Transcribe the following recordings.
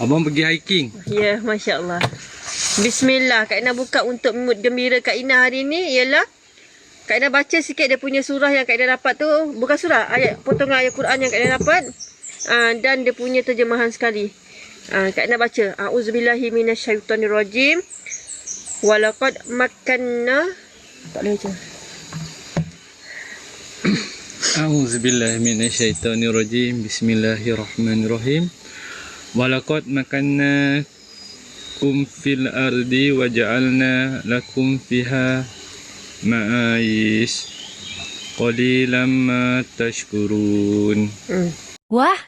Abang pergi hiking. Ya, Masya Allah. Bismillah. Kak Ina buka untuk mood gembira Kak Ina hari ni ialah Kak Ina baca sikit dia punya surah yang Kak Ina dapat tu. Bukan surah, potongan ayat Quran yang Kak Ina dapat. Dan dia punya terjemahan sekali. Kak Ina baca. A'udzubillahi minasyaitonirrajim. Walaqad makanna. Tak boleh baca. A'udzubillahi minasyaitonirrajim. Bismillahirrahmanirrahim. Walaqad makannakum fil ardi wa ja'alna lakum fiha ma'ayish qalilan ma tashkurun. Wah,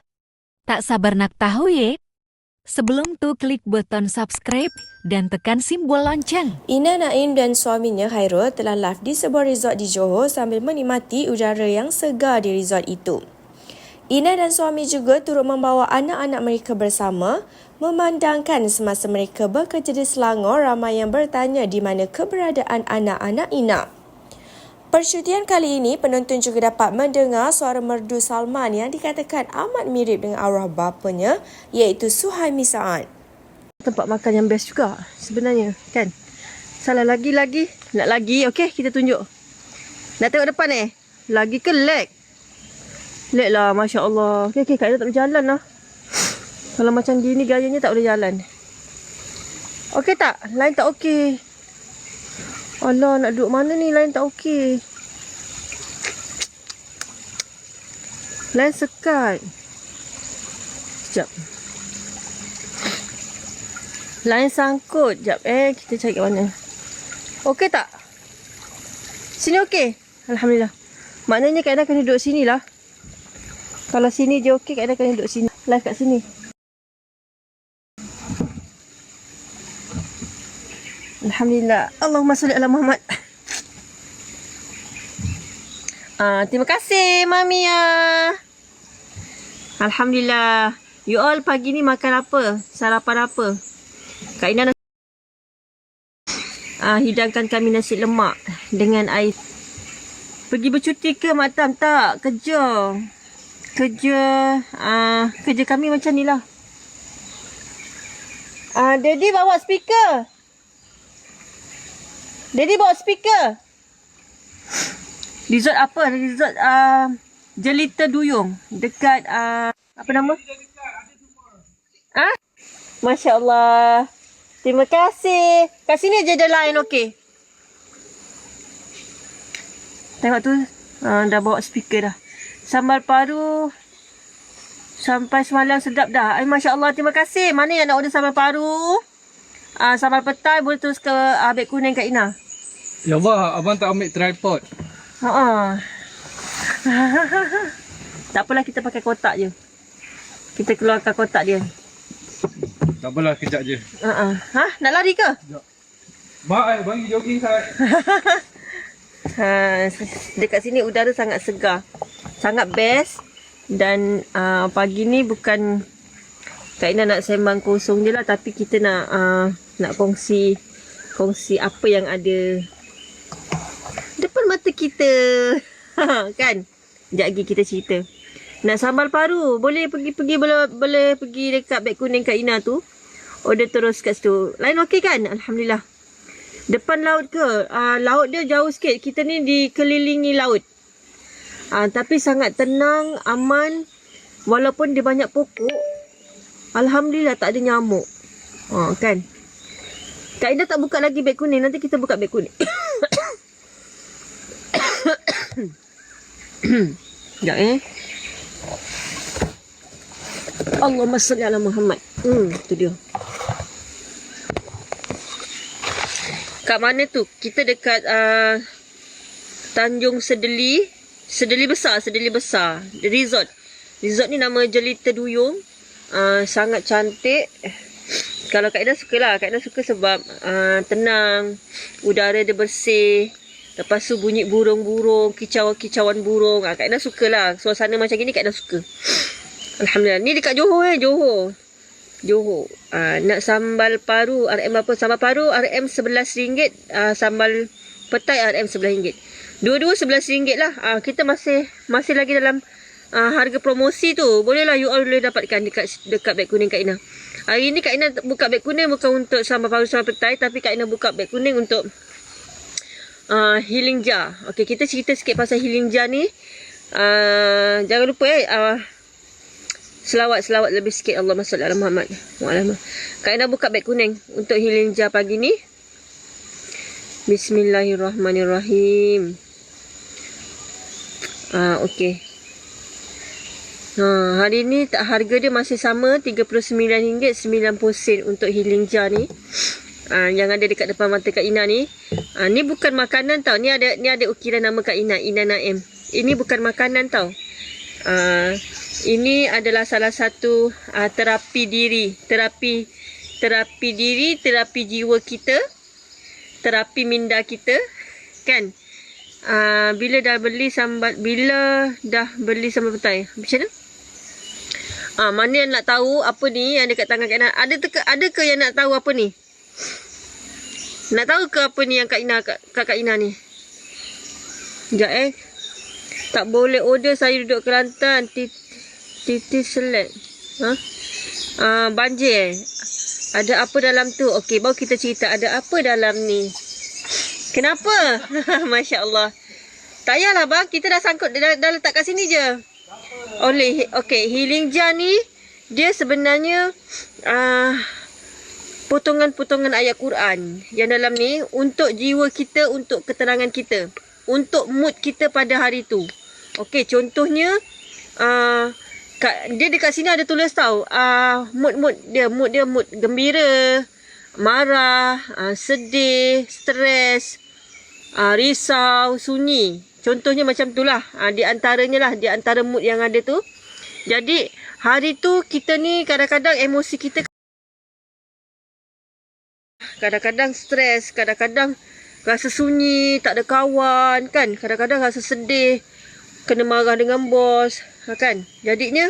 tak sabar nak tahu ya. Sebelum tu klik button subscribe dan tekan simbol lonceng. Ina Naim dan suaminya Khairul telah live di sebuah resort di Johor sambil menikmati udara yang segar di resort itu. Ina dan suami juga turut membawa anak-anak mereka bersama, memandangkan semasa mereka bekerja di Selangor, ramai yang bertanya di mana keberadaan anak-anak Ina. Percutian kali ini, penonton juga dapat mendengar suara merdu Salman yang dikatakan amat mirip dengan arwah bapanya, iaitu Suhaimi Saad. Tempat makan yang best juga sebenarnya, kan? Salah lagi. Nak lagi, okey, kita tunjuk. Nak tengok depan Lagi ke lag? Lag lah, Masya Allah. Okey, Kak Ina tak boleh jalan lah. Kalau macam gini gayanya tak boleh jalan. Okey tak? Line tak okey. Alah, nak duduk mana ni? Line tak okey. Line sekat. Sekejap. Line sangkut. Sekejap kita cari kat mana. Okey tak? Sini okey? Alhamdulillah. Maknanya Kak Ina kena duduk sini lah. Kalau sini je okey, Kak Ina kena duduk sini. Live kat sini. Alhamdulillah. Allahumma salli ala Muhammad. Terima kasih Mamia. Alhamdulillah. You all pagi ni makan apa? Sarapan apa? Kak Ina hidangkan kami nasi lemak dengan air. Pergi bercuti ke Matam? Tak, kerja. Kerja kami macam ni lah. Daddy bawa speaker. Resort apa? Resort Jelita Duyung. Dekat apa nama? Masya Allah. Terima kasih. Kat sini je ada line okey. Tengok tu. Dah bawa speaker dah. Sambal paru sampai semalam sedap dah. Masya Allah, terima kasih. Mana yang nak order sambal paru? Sambal petai boleh terus ke beg kuning Kak Ina. Ya Allah, abang tak ambil tripod. Tak apalah, kita pakai kotak je. Kita keluarkan kotak dia. Tak apalah, kejap je. Nak lari ke? Sekejap. Mak, bagi jogging sangat. Dekat sini udara sangat segar. Sangat best. Dan pagi ni bukan Kak Ina nak sembang kosong je lah, tapi kita nak kongsi apa yang ada depan mata kita. Kan? Sekejap lagi kita cerita. Nak sambal paru, boleh pergi boleh pergi dekat beg kuning Kak Ina tu. Order terus kat situ. Lain okey kan? Alhamdulillah. Depan laut ke? Laut dia jauh sikit. Kita ni dikelilingi laut. Tapi sangat tenang, aman. Walaupun dia banyak pokok, alhamdulillah tak ada nyamuk. Kan? Kak Ina tak buka lagi beg kuning. Nanti kita buka beg kuning. Sekejap Allahumma salli ala Muhammad. Tu dia. Kat mana tu? Kita dekat Tanjung Sedeli. Sedeli besar. Resort. Resort ni nama Jelita Duyung. Sangat cantik. Kalau Kak Ina suka lah. Kak Ina suka sebab tenang. Udara dia bersih. Lepas tu bunyi burung-burung. Kicauan burung. Kak Ina suka lah. Suasana macam gini Kak Ina suka. Alhamdulillah. Ni dekat Johor Johor. Nak sambal paru RM berapa? Sambal paru RM RM11. Sambal petai RM RM11. Dua-dua RM11 lah. Kita masih lagi dalam harga promosi tu. Boleh lah you all boleh dapatkan dekat beg kuning Kak Ina. Hari ni Kak Ina buka beg kuning bukan untuk sambal paru sama petai, tapi Kak Ina buka beg kuning untuk healing jar. Okey, kita cerita sikit pasal healing jar ni. Jangan lupa selawat lebih sikit. Allahumma salli ala Muhammad wa ala Muhammad. Kak Ina buka beg kuning untuk healing jar pagi ni. Bismillahirrahmanirrahim. Okey. Hari ni harga dia masih sama RM39.90 untuk healing jar ni. Yang ada dekat depan mata Kak Ina ni. Ni bukan makanan tau. Ni ada ukiran nama Kak Ina, Ina Naim. Ini bukan makanan tau. Ini adalah salah satu terapi diri, terapi diri, terapi jiwa kita, terapi minda kita, kan? Bila dah beli sambal petai, macam mana? Mana yang nak tahu apa ni yang dekat tangan Kak Ina? Ada ke yang nak tahu apa ni? Nak tahu ke apa ni yang Kak Ina ni? Sekejap tak boleh order, saya duduk Kelantan. Titi select. Banjir Ada apa dalam tu? Okey, baru kita cerita ada apa dalam ni. Kenapa? Masya Allah. Tak payahlah bang, kita dah sangkut, dah letak kat sini je. Okey, healing jar ni dia sebenarnya potongan-potongan ayat Quran yang dalam ni untuk jiwa kita, untuk ketenangan kita, untuk mood kita pada hari tu. Okey, contohnya dia dekat sini ada tulis tau, mood gembira, marah, sedih, stres, risau, sunyi. Contohnya macam itulah. Di antaranya lah, di antara mood yang ada tu. Jadi hari tu kita ni kadang-kadang emosi kita, kadang-kadang stres, kadang-kadang rasa sunyi, tak ada kawan kan, kadang-kadang rasa sedih, kena marah dengan bos kan. Jadinya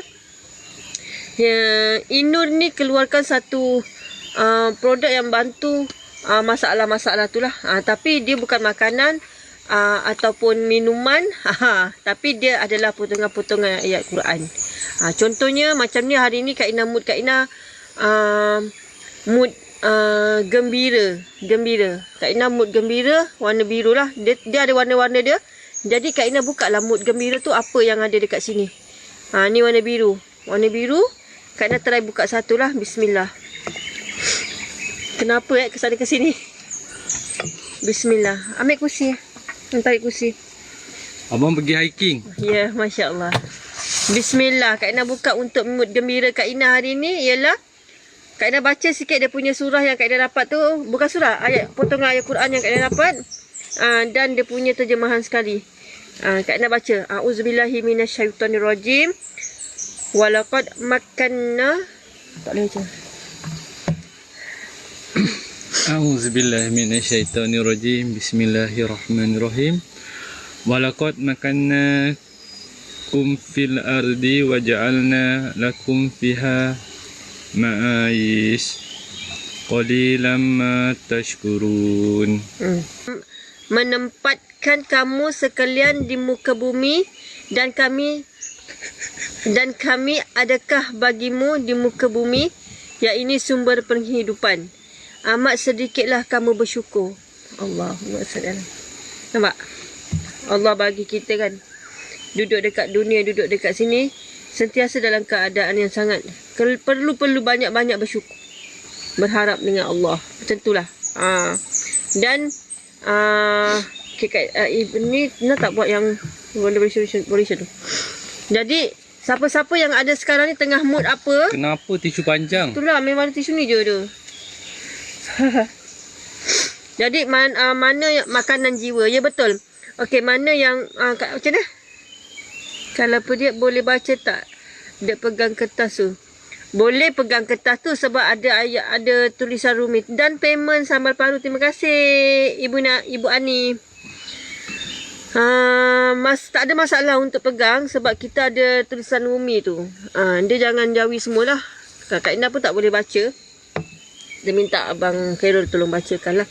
Inur ni keluarkan satu produk yang bantu masalah-masalah tu lah. Tapi dia bukan makanan ataupun minuman, tapi dia adalah potongan-potongan ayat Quran. Contohnya macam ni, hari ni Kak Ina mood gembira. Kak Ina mood gembira, warna biru lah. Dia ada warna-warna dia. Jadi Kak Ina buka lah mood gembira tu apa yang ada dekat sini. Ni warna biru. Kak Ina try buka satu lah. Bismillah. Kenapa kesana ke sini? Bismillah. Ambil kursi. Tarik kursi. Abang pergi hiking. Ya, Masya Allah. Bismillah. Kak Ina buka untuk mood gembira Kak Ina hari ni ialah Kak Ina baca sikit dia punya surah yang Kak Ina dapat tu. Bukan surah, potongan ayat Quran yang Kak Ina dapat. Dan dia punya terjemahan sekali. Kak Ina baca. A'udzubillahi minasyaitonirrajim. Walaqad makanna. Tak boleh baca. A'udzubillahi minasyaitonirrajim. Bismillahirrahmanirrahim. Walaqad makannakum fil ardi wa ja'alna lakum fiha ma'aish qalilan ma tashkurun. Menempatkan kamu sekalian di muka bumi dan kami adakah bagimu di muka bumi yang ini sumber penghidupan. Amat sedikitlah kamu bersyukur. Allahumma salli. Nampak? Allah bagi kita kan, duduk dekat dunia, duduk dekat sini, sentiasa dalam keadaan yang sangat perlu banyak-banyak bersyukur, berharap dengan Allah. Macam itulah. Dan ni nak tak buat yang resolution tu. Jadi siapa-siapa yang ada sekarang ni tengah mood apa? Kenapa tisu panjang? Itulah, memang tisu ni je tu. Jadi mana yang makanan jiwa? Ya betul. Okey, mana yang macam mana? Kalau dia boleh baca tak? Dia pegang kertas tu. Boleh pegang kertas tu sebab ada tulisan rumit. Dan payment sambal paru. Terima kasih Ibu Ani. Tak ada masalah untuk pegang sebab kita ada tulisan rumi tu. Dia jangan jauhi semualah. Kak Ina pun tak boleh baca. Dia minta Abang Khairul tolong bacakan lah.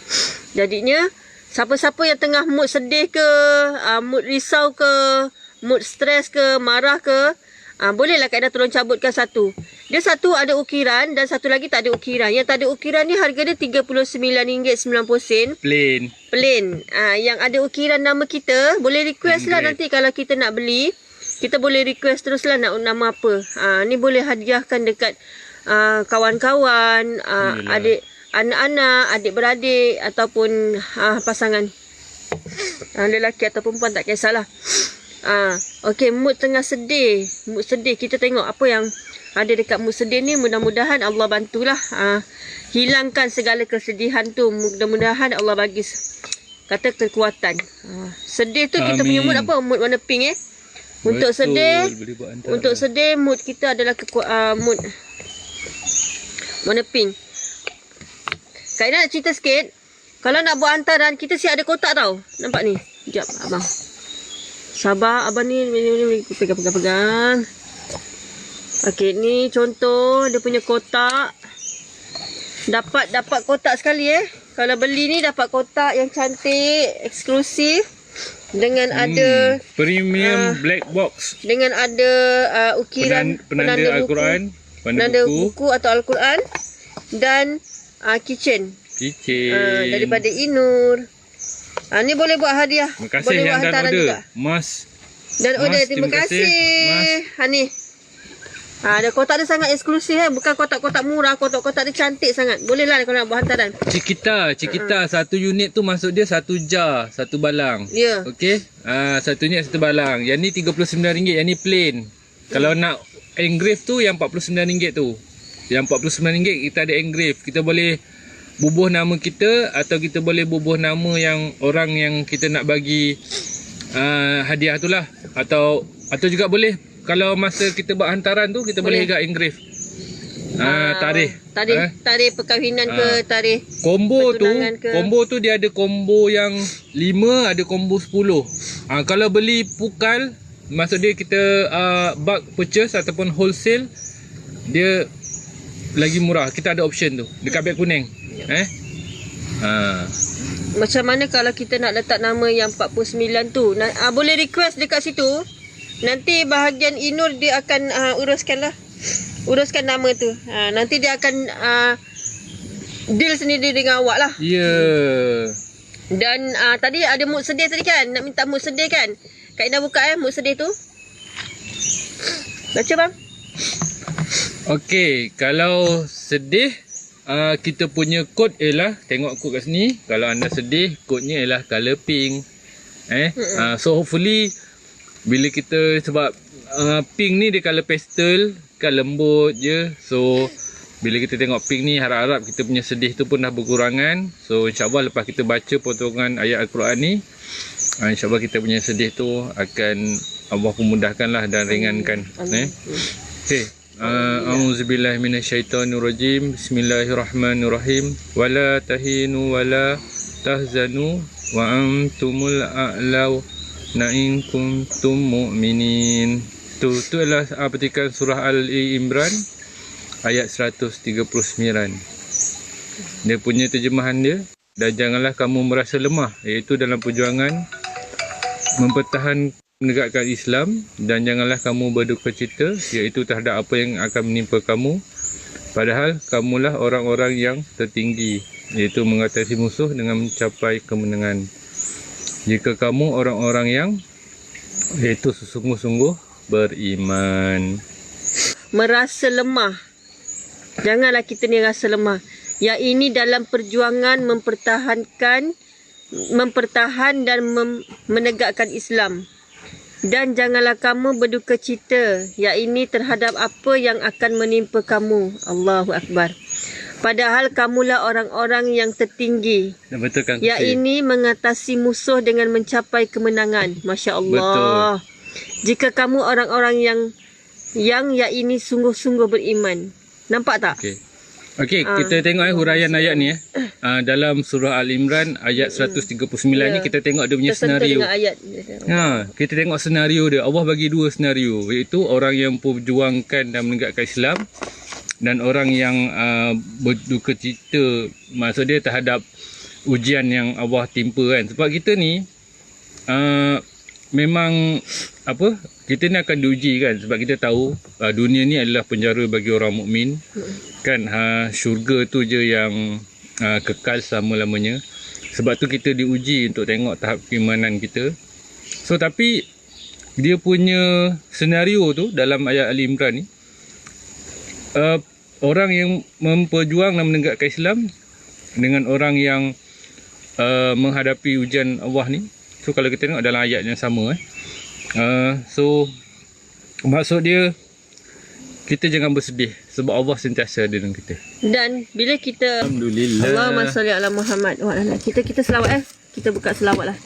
Jadinya siapa-siapa yang tengah mood sedih ke, mood risau ke, mood stres ke, marah ke, bolehlah Kak Ina tolong cabutkan satu. Dia satu ada ukiran dan satu lagi tak ada ukiran. Yang tak ada ukiran ni harga dia RM39.90. Plain. Plain. Yang ada ukiran nama kita, boleh request lah nanti kalau kita nak beli. Kita boleh request terus lah nak nama apa. Ni boleh hadiahkan dekat kawan-kawan, adik, anak-anak, adik-beradik ataupun pasangan. Lelaki atau perempuan tak kisahlah. Okey, mood tengah sedih. Mood sedih. Kita tengok apa yang ada dekat mood sedih ni. Mudah-mudahan Allah bantulah. Hilangkan segala kesedihan tu. Mudah-mudahan Allah bagi kata kekuatan. Sedih tu kita punya mood apa? Mood warna pink Untuk Betul, sedih, boleh buat hantaran. untuk sedih mood kita adalah mood warna pink. Kak Ina nak cerita sikit. Kalau nak buat hantaran, kita siap ada kotak tau. Nampak ni? Sekejap abang. Sabar abang ni pegang. Okey, ni contoh dia punya kotak. Dapat kotak sekali Kalau beli ni dapat kotak yang cantik, eksklusif dengan ada premium black box. dengan ada ukiran penanda Al-Quran, penanda buku atau Al-Quran dan kitchen. Daripada Inur. Ni boleh buat hadiah. Terima kasih boleh yang buat dah hantaran order. juga. Mas. Dan order, terima terima kasih, kasih. Ni. Ada kotak dia sangat eksklusif bukan kotak-kotak murah, kotak-kotak dia cantik sangat. Boleh lah kalau nak buat hantaran. Cikita, satu unit tu maksud dia satu jar, satu balang. Ya. Okey. Satu unit satu balang. Yang ni RM39, yang ni plain. Kalau nak engrave tu yang RM49 tu. Yang RM49 kita ada engrave. Kita boleh bubuh nama kita atau kita boleh bubuh nama yang orang yang kita nak bagi hadiah tu lah. Atau juga boleh kalau masa kita buat hantaran tu kita boleh agak engrave. Tarikh perkahwinan ke, tarikh combo pertunangan ke. Combo tu dia ada combo yang 5, ada combo 10. Kalau beli pukal, maksud dia kita bulk purchase ataupun wholesale, dia lagi murah. Kita ada option tu dekat beg kuning. Macam mana kalau kita nak letak nama yang 49 tu? Boleh request dekat situ. Nanti bahagian Inur dia akan uruskan nama tu. Nanti dia akan deal sendiri dengan awak lah. Ya. Yeah. Dan tadi ada mood sedih tadi kan? Nak minta mood sedih kan? Kak Ina buka mood sedih tu. Baca bang. Okey, kalau sedih kita punya kod ialah, tengok kod kat sini. Kalau anda sedih, kodnya ialah color pink. So hopefully bila kita, sebab pink ni dia color pastel, kan lembut je. So bila kita tengok pink ni, harap-harap kita punya sedih tu pun dah berkurangan. So insyaAllah lepas kita baca potongan ayat Al-Quran ni, insyaAllah kita punya sedih tu akan Allah pemudahkanlah dan ringankan. Okay. A'udzubillahi minasyaitonirrajim. Bismillahirrahmanirrahim. Wala tahinu wala tahzanu wa antumul a'law in kuntum mu'minin. Tu adalah petikan surah Al-Imran ayat 139. Dia punya terjemahan dia. Dan janganlah kamu merasa lemah, iaitu dalam perjuangan mempertahan menegakkan Islam, dan janganlah kamu berduka cita, iaitu terhadap apa yang akan menimpa kamu, padahal kamulah orang-orang yang tertinggi, iaitu mengatasi musuh dengan mencapai kemenangan. Jika kamu orang-orang yang iaitu sesungguh-sungguh beriman. Merasa lemah. Janganlah kita ni rasa lemah. Yang ini dalam perjuangan mempertahan dan menegakkan Islam. Dan janganlah kamu berduka cita, yang ini terhadap apa yang akan menimpa kamu. Allahu Akbar. Padahal kamulah orang-orang yang tertinggi. Betul kan? Yang ini mengatasi musuh dengan mencapai kemenangan. Masya Allah. Betul. Jika kamu orang-orang yang ini sungguh-sungguh beriman. Nampak tak? Okey, kita tengok huraian ayat ni dalam surah Al-Imran ayat 139 ni, kita tengok dia punya senario. Ayat. Kita tengok senario dia. Allah bagi dua senario, iaitu orang yang perjuangkan dan menegakkan Islam, dan orang yang berduka cita, maksud dia terhadap ujian yang Allah timpa kan. Sebab kita ni memang apa, kita ni akan diuji kan, sebab kita tahu dunia ni adalah penjara bagi orang mukmin kan. Syurga tu je yang kekal selama-lamanya. Sebab tu kita diuji untuk tengok tahap keimanan kita. So tapi dia punya senario tu dalam ayat Ali Imran ni, orang yang memperjuang dan menegakkan Islam dengan orang yang menghadapi ujian Allah ni. So kalau kita tengok dalam ayat yang sama so maksud dia, kita jangan bersedih sebab Allah sentiasa ada dengan kita. Dan bila kita Alhamdulillah. Allahumma salli ala Muhammad wa ala kita selawat kita buka selawat lah.